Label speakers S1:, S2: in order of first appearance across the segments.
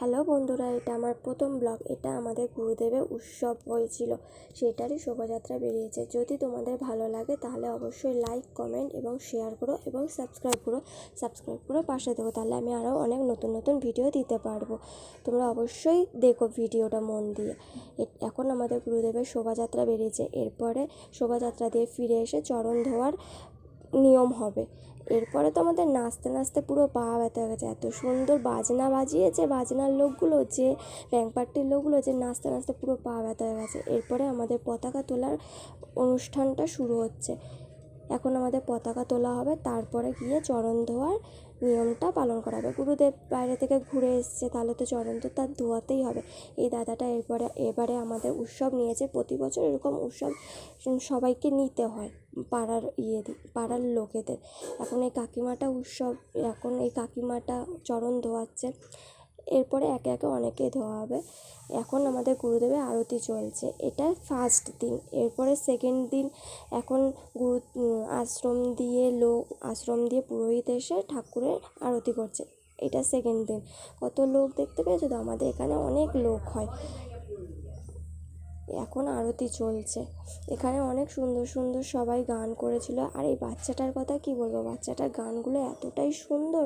S1: Hello বন্ধুরা, এটা আমার প্রথম ব্লগ। এটা আমাদের গুরুদেবের উৎসব হয়েছিল, সেটারই শোভাযাত্রা বেরিয়েছে। যদি তোমাদের ভালো লাগে তাহলে অবশ্যই লাইক, কমেন্ট এবং শেয়ার করো এবং সাবস্ক্রাইব করে পাশে দেবো, তাহলে আমি আরও অনেক নতুন নতুন ভিডিও দিতে পারবো। তোমরা অবশ্যই দেখো ভিডিওটা মন দিয়ে। এখন আমাদের গুরুদেবের শোভাযাত্রা বেরিয়েছে, এরপরে শোভাযাত্রা দিয়ে ফিরে এসে চরণ ধোয়ার নিয়ম হবে। এরপরে তো আমাদের নাচতে নাচতে পুরো পা ব্যথা হয়ে গেছে। এত সুন্দর বাজনা বাজিয়েছে, বাজনার লোকগুলো যে ব্যাংক পার্টির লোকগুলো যে নাচতে নাচতে পুরো পা ব্যথা হয়ে গেছে। এরপরে আমাদের পতাকা তোলার অনুষ্ঠানটা শুরু হচ্ছে। এখন আমাদের পতাকা তোলা হবে, তারপরে গিয়ে চরণ ধোয়ার নিয়মটা পালন করা হবে। গুরুদেব বাইরে থেকে ঘুরে এসছে, তাহলে তো চরণ তো তার ধোয়াতেই হবে। এই দাদাটা এবারে আমাদের উৎসব নিয়েছে। প্রতি বছর এরকম উৎসব সবাইকে নিতে হয়, পাড়ার লোকেদের। এখন এই কাকিমাটা চরণ ধোয়াচ্ছে। এরপরে একে একে অনেকেই ধোয়া হবে। এখন আমাদের গুরুদেবের আরতি চলছে, এটা ফার্স্ট দিন। এরপরে সেকেন্ড দিন এখন আশ্রম দিয়ে পুরোহিত এসে ঠাকুরের আরতি করছে। এটা সেকেন্ড দিন। কত লোক দেখতে পেয়েছো তো, আমাদের এখানে অনেক লোক হয়। এখন আরতি চলছে। এখানে অনেক সুন্দর সুন্দর সবাই গান করেছিল। আর এই বাচ্চাটার কথা কি বলবো, বাচ্চাটার গানগুলো এতটাই সুন্দর,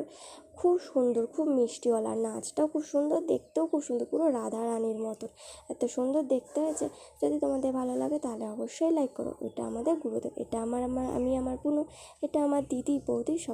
S1: খুব সুন্দর, খুব মিষ্টিওয়ালা। নাচটাও খুব সুন্দর, দেখতেও খুব সুন্দর, পুরো রাধা রানীর মতন এত সুন্দর দেখতে হয়েছে। যদি তোমাদের ভালো লাগে তাহলে অবশ্যই লাইক করো। এটা আমাদের গুরুদেব, এটা আমি আমার পুনু, এটা আমার দিদি, বৌদি সব।